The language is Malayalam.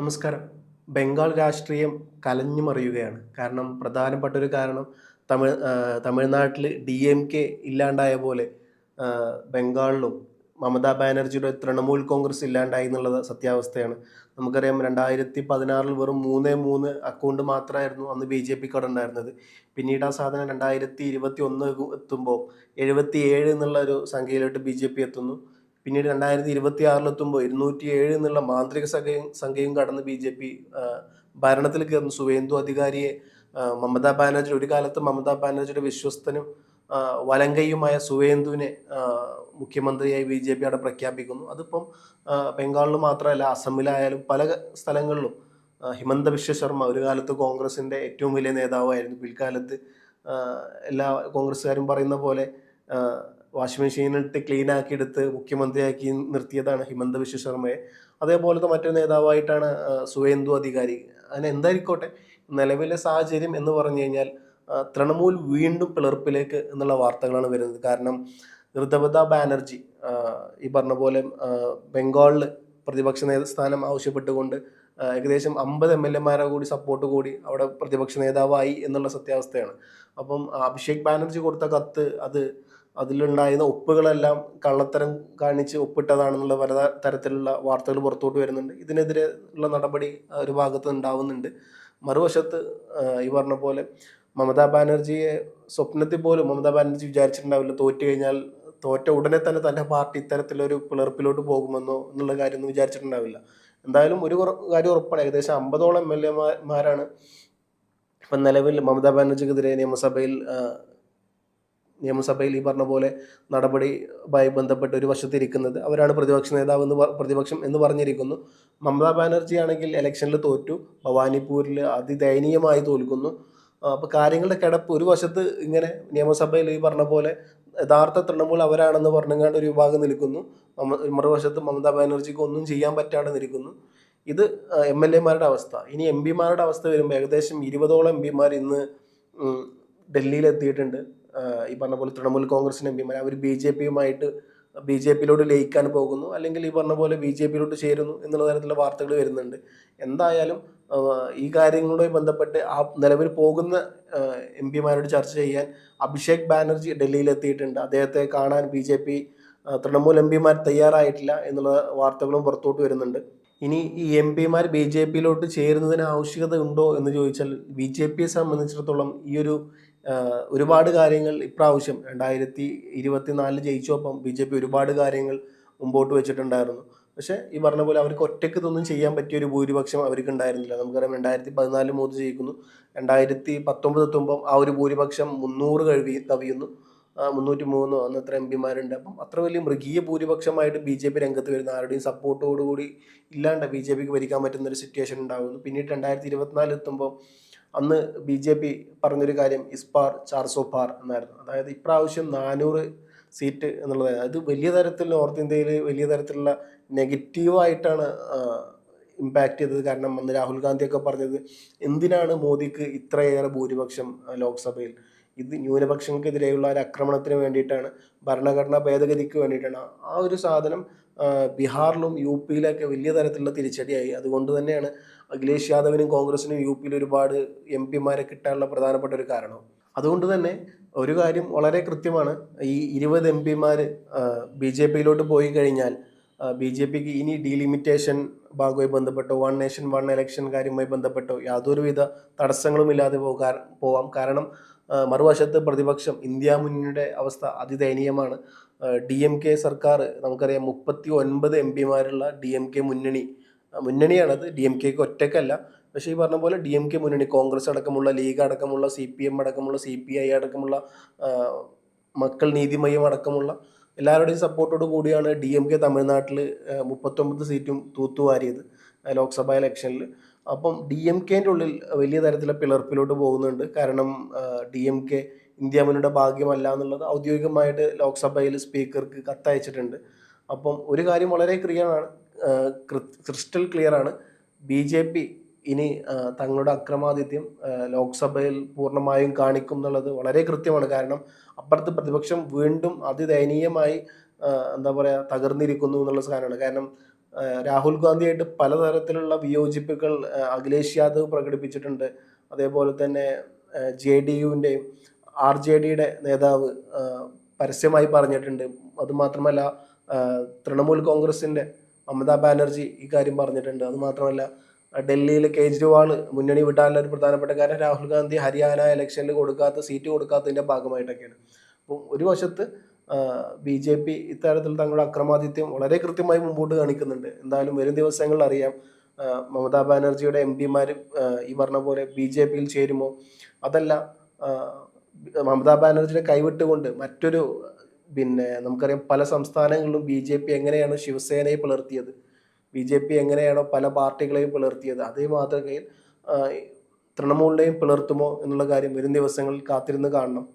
നമസ്കാരം. ബംഗാൾ രാഷ്ട്രീയം കലങ്ങി മറിയുകയാണ്. കാരണം പ്രധാനപ്പെട്ട ഒരു കാരണം തമിഴ്നാട്ടിൽ DMK ഇല്ലാണ്ടായ പോലെ ബംഗാളിലും മമതാ ബാനർജിയുടെ തൃണമൂൽ കോൺഗ്രസ് ഇല്ലാണ്ടായി എന്നുള്ളത് സത്യാവസ്ഥയാണ്. നമുക്കറിയാം 2016 വെറും 3 അക്കൗണ്ട് മാത്രമായിരുന്നു അന്ന് BJPക്ക് അവിടെ ഉണ്ടായിരുന്നത്. പിന്നീട് ആ സാധനം 2021 എത്തുമ്പോൾ 77 എന്നുള്ള ഒരു സംഖ്യയിലോട്ട് BJP എത്തുന്നു. പിന്നീട് 2026 എത്തുമ്പോൾ 207 എന്നുള്ള മാന്ത്രിക സംഖ്യയും കടന്ന് BJP ഭരണത്തിൽ കയറുന്നു. സുവേന്ദു അധികാരിയെ മമതാ ബാനർജി ഒരു കാലത്ത് മമതാ ബാനർജിയുടെ വിശ്വസ്തനും വലങ്കയുമായ സുവേന്ദുവിനെ മുഖ്യമന്ത്രിയായി BJP അവിടെ പ്രഖ്യാപിക്കുന്നു. അതിപ്പം ബംഗാളിൽ മാത്രമല്ല, അസമിലായാലും പല സ്ഥലങ്ങളിലും ഹിമന്ത ബിശ്വ ശർമ്മ ഒരു കാലത്ത് കോൺഗ്രസിൻ്റെ ഏറ്റവും വലിയ നേതാവായിരുന്നു. പിൽക്കാലത്ത് എല്ലാ കോൺഗ്രസ്സുകാരും പറയുന്ന പോലെ വാഷിംഗ് മെഷീനിലിട്ട് ക്ലീൻ ആക്കി എടുത്ത് മുഖ്യമന്ത്രിയാക്കി നിർത്തിയതാണ് ഹിമന്ത ബിശ്വ ശർമ്മയെ. അതേപോലത്തെ മറ്റൊരു നേതാവായിട്ടാണ് സുവേന്ദു അധികാരി. അങ്ങനെ എന്തായിരിക്കോട്ടെ, നിലവിലെ സാഹചര്യം എന്ന് പറഞ്ഞു കഴിഞ്ഞാൽ തൃണമൂൽ വീണ്ടും പിളർപ്പിലേക്ക് എന്നുള്ള വാർത്തകളാണ് വരുന്നത്. കാരണം ഋതുപർണ ബാനർജി ഈ പറഞ്ഞ പോലെ ബംഗാളിൽ പ്രതിപക്ഷ നേതൃസ്ഥാനം ആവശ്യപ്പെട്ടുകൊണ്ട് ഏകദേശം 50 MLA കൂടി സപ്പോർട്ട് കൂടി അവിടെ പ്രതിപക്ഷ നേതാവായി എന്നുള്ള സത്യാവസ്ഥയാണ്. അപ്പം അഭിഷേക് ബാനർജി കൊടുത്ത കത്ത് അതിലുണ്ടായിരുന്ന ഒപ്പുകളെല്ലാം കള്ളത്തരം കാണിച്ച് ഒപ്പിട്ടതാണെന്നുള്ള പല തരത്തിലുള്ള വാർത്തകൾ പുറത്തോട്ട് വരുന്നുണ്ട്. ഇതിനെതിരെ ഉള്ള നടപടി ഒരു ഭാഗത്ത് ഉണ്ടാവുന്നുണ്ട്. മറുവശത്ത് ഈ പറഞ്ഞ പോലെ മമതാ ബാനർജിയെ സ്വപ്നത്തിൽ പോലും മമതാ ബാനർജി വിചാരിച്ചിട്ടുണ്ടാവില്ല തോറ്റ ഉടനെ തന്നെ തൻ്റെ പാർട്ടി ഇത്തരത്തിലൊരു പിളർപ്പിലോട്ട് പോകുമെന്നോ എന്നുള്ള കാര്യമൊന്നും വിചാരിച്ചിട്ടുണ്ടാവില്ല. എന്തായാലും ഒരു കാര്യം ഉറപ്പാണ്, ഏകദേശം 50ഓളം MLA ഇപ്പം നിലവിൽ മമതാ ബാനർജിക്കെതിരെ നിയമസഭയിൽ ഈ പറഞ്ഞ പോലെ നടപടിയുമായി ബന്ധപ്പെട്ട് ഒരു വശത്തിരിക്കുന്നത് അവരാണ്. പ്രതിപക്ഷം എന്ന് പറഞ്ഞിരിക്കുന്നു. മമതാ ബാനർജി ആണെങ്കിൽ ഇലക്ഷനിൽ തോറ്റു, ഭവാനിപ്പൂരിൽ അതിദയനീയമായി തോൽക്കുന്നു. അപ്പോൾ കാര്യങ്ങളുടെ കിടപ്പ് ഒരു വശത്ത് ഇങ്ങനെ നിയമസഭയിൽ ഈ പറഞ്ഞ പോലെ യഥാർത്ഥ തൃണമൂൽ അവരാണെന്ന് പറഞ്ഞുകൊണ്ട് ഒരു വിഭാഗം നിൽക്കുന്നു, മറുവശത്ത് മമതാ ബാനർജിക്ക് ഒന്നും ചെയ്യാൻ പറ്റാതെ നിൽക്കുന്നു. ഇത് MLA അവസ്ഥ. ഇനി MP അവസ്ഥ വരുമ്പോൾ ഏകദേശം 20ഓളം MP ഇന്ന് ഡൽഹിയിൽ എത്തിയിട്ടുണ്ട്. ഈ പറഞ്ഞ പോലെ തൃണമൂൽ കോൺഗ്രസിൻ്റെ MP അവർ BJPയിലോട്ട് ലയിക്കാൻ പോകുന്നു, അല്ലെങ്കിൽ ഈ പറഞ്ഞ പോലെ BJPയിലോട്ട് ചേരുന്നു എന്നുള്ള തരത്തിലുള്ള വാർത്തകൾ വരുന്നുണ്ട്. എന്തായാലും ഈ കാര്യങ്ങളുമായി ബന്ധപ്പെട്ട് ആ നിലവിൽ പോകുന്ന MP ചർച്ച ചെയ്യാൻ അഭിഷേക് ബാനർജി ഡൽഹിയിൽ എത്തിയിട്ടുണ്ട്. അദ്ദേഹത്തെ കാണാൻ BJP തൃണമൂൽ MP തയ്യാറായിട്ടില്ല എന്നുള്ള വാർത്തകളും പുറത്തോട്ട് വരുന്നുണ്ട്. ഇനി ഈ MP BJPയിലോട്ട് ചേരുന്നതിന് ആവശ്യകത ഉണ്ടോ എന്ന് ചോദിച്ചാൽ BJPയെ സംബന്ധിച്ചിടത്തോളം ഈ ഒരുപാട് കാര്യങ്ങൾ ഇപ്രാവശ്യം 2024 ജയിച്ചോപ്പം BJP ഒരുപാട് കാര്യങ്ങൾ മുമ്പോട്ട് വെച്ചിട്ടുണ്ടായിരുന്നു. പക്ഷേ ഈ പറഞ്ഞ പോലെ അവർക്ക് ഒറ്റയ്ക്ക് ഇതൊന്നും ചെയ്യാൻ പറ്റിയൊരു ഭൂരിപക്ഷം അവർക്ക് ഉണ്ടായിരുന്നില്ല. നമുക്കറിയാം 2014 മോദി ജയിക്കുന്നു, 2019 എത്തുമ്പം ആ ഒരു ഭൂരിപക്ഷം 300 കവിയുന്നു, 303 അന്നത്ര MP അപ്പം അത്ര വലിയ മൃഗീയ ഭൂരിപക്ഷമായിട്ട് BJP രംഗത്ത് വരുന്ന ആരുടെയും സപ്പോർട്ടോടുകൂടി ഇല്ലാണ്ട് BJPക്ക് ഭരിക്കാൻ പറ്റുന്ന ഒരു സിറ്റുവേഷൻ ഉണ്ടാകുന്നു. പിന്നീട് 2024 എത്തുമ്പോൾ അന്ന് BJP പറഞ്ഞൊരു കാര്യം ഇസ്പാർ 400 പാർ എന്നായിരുന്നു. അതായത് ഇപ്രാവശ്യം 400 സീറ്റ് എന്നുള്ളത് അത് വലിയ തരത്തിൽ നോർത്ത് ഇന്ത്യയിൽ വലിയ തരത്തിലുള്ള നെഗറ്റീവായിട്ടാണ് ഇമ്പാക്റ്റ് ചെയ്തത്. കാരണം അന്ന് രാഹുൽ ഗാന്ധിയൊക്കെ പറഞ്ഞത് എന്തിനാണ് മോദിക്ക് ഇത്രയേറെ ഭൂരിപക്ഷം ലോക്സഭയിൽ, ഇത് ന്യൂനപക്ഷങ്ങൾക്കെതിരെയുള്ള ഒരു ആക്രമണത്തിന് വേണ്ടിയിട്ടാണ്, ഭരണഘടനാ ഭേദഗതിക്ക് വേണ്ടിയിട്ടാണ്. ആ ഒരു സാധനം ബീഹാറിലും UPയിലൊക്കെ വലിയ തരത്തിലുള്ള തിരിച്ചടിയായി. അതുകൊണ്ട് തന്നെയാണ് അഖിലേഷ് യാദവിനും കോൺഗ്രസിനും UPയിൽ ഒരുപാട് MP കിട്ടാനുള്ള പ്രധാനപ്പെട്ട ഒരു കാരണം. അതുകൊണ്ട് തന്നെ ഒരു കാര്യം വളരെ കൃത്യമാണ്, ഈ 20 MP BJPയിലോട്ട് പോയി കഴിഞ്ഞാൽ BJPക്ക് ഇനി ഡീലിമിറ്റേഷൻ ഭാഗവുമായി ബന്ധപ്പെട്ടോ വൺ നേഷൻ വൺ ഇലക്ഷൻ കാര്യവുമായി ബന്ധപ്പെട്ടോ യാതൊരുവിധ തടസ്സങ്ങളുമില്ലാതെ പോവാം. കാരണം മറുവശത്ത് പ്രതിപക്ഷം ഇന്ത്യ മുന്നണിയുടെ അവസ്ഥ അതിദയനീയമാണ്. DMK സർക്കാർ നമുക്കറിയാം 39 MP DMK മുന്നണിയാണത്. DMKക്ക് ഒറ്റയ്ക്കല്ല. പക്ഷേ ഈ പറഞ്ഞ പോലെ DMK മുന്നണി, കോൺഗ്രസ് അടക്കമുള്ള, ലീഗ് അടക്കമുള്ള, CPM അടക്കമുള്ള, CPI അടക്കമുള്ള, മക്കൾ നീതിമയം അടക്കമുള്ള എല്ലാവരുടെയും സപ്പോർട്ടോട് കൂടിയാണ് DMK തമിഴ്നാട്ടിൽ 39 സീറ്റും തൂത്തുവാരിയത് ലോക്സഭാ ഇലക്ഷനിൽ. അപ്പം DMKൻ്റെ ഉള്ളിൽ വലിയ തരത്തിലുള്ള പിളർപ്പിലോട്ട് പോകുന്നുണ്ട്. കാരണം DMK ഇന്ത്യ മുന്നണിയുടെ ഭാഗ്യമല്ല എന്നുള്ളത് ഔദ്യോഗികമായിട്ട് ലോക്സഭയിൽ സ്പീക്കർക്ക് കത്തയച്ചിട്ടുണ്ട്. അപ്പം ഒരു കാര്യം വളരെ ക്രിസ്റ്റൽ ക്ലിയർ ആണ്, BJP ഇനി തങ്ങളുടെ അക്രമാദിത്യം ലോക്സഭയിൽ പൂർണ്ണമായും കാണിക്കും എന്നുള്ളത് വളരെ കൃത്യമാണ്. കാരണം അപ്പുറത്ത് പ്രതിപക്ഷം വീണ്ടും അതിദയനീയമായി തകർന്നിരിക്കുന്നു എന്നുള്ള സാധനമാണ്. കാരണം രാഹുൽ ഗാന്ധിയായിട്ട് പലതരത്തിലുള്ള വിയോജിപ്പുകൾ അഖിലേഷ് യാദവ് പ്രകടിപ്പിച്ചിട്ടുണ്ട്. അതേപോലെ തന്നെ JDUവിൻ്റെയും RJDയുടെ നേതാവ് പരസ്യമായി പറഞ്ഞിട്ടുണ്ട്. അതുമാത്രമല്ല തൃണമൂൽ കോൺഗ്രസിൻ്റെ മമതാ ബാനർജി ഈ കാര്യം പറഞ്ഞിട്ടുണ്ട്. അതുമാത്രമല്ല ഡൽഹിയിൽ കേജ്രിവാൾ മുന്നണി വിടാനുള്ള ഒരു പ്രധാനപ്പെട്ട കാര്യം രാഹുൽ ഗാന്ധി ഹരിയാന ഇലക്ഷനിൽ സീറ്റ് കൊടുക്കാത്തതിൻ്റെ ഭാഗമായിട്ടൊക്കെയാണ്. അപ്പം ഒരു വശത്ത് BJP ഇത്തരത്തിൽ തങ്ങളുടെ അക്രമാദിത്യം വളരെ കൃത്യമായി മുമ്പോട്ട് കാണിക്കുന്നുണ്ട്. എന്തായാലും വരും ദിവസങ്ങളിൽ അറിയാം മമതാ ബാനർജിയുടെ MP മാർ ഈ പറഞ്ഞ പോലെ BJPയിൽ ചേരുമോ, അതല്ല മമതാ ബാനർജിയുടെ കൈവിട്ടുകൊണ്ട് മറ്റൊരു നമുക്കറിയാം പല സംസ്ഥാനങ്ങളിലും BJP എങ്ങനെയാണ് ശിവസേനയെ പിളർത്തിയത്, BJP എങ്ങനെയാണോ പല പാർട്ടികളെയും പിളർത്തിയത്, അതേ മാതൃകയിൽ തൃണമൂലിനെയും പിളർത്തുമോ എന്നുള്ള കാര്യം വരും ദിവസങ്ങളിൽ കാത്തിരുന്ന് കാണണം.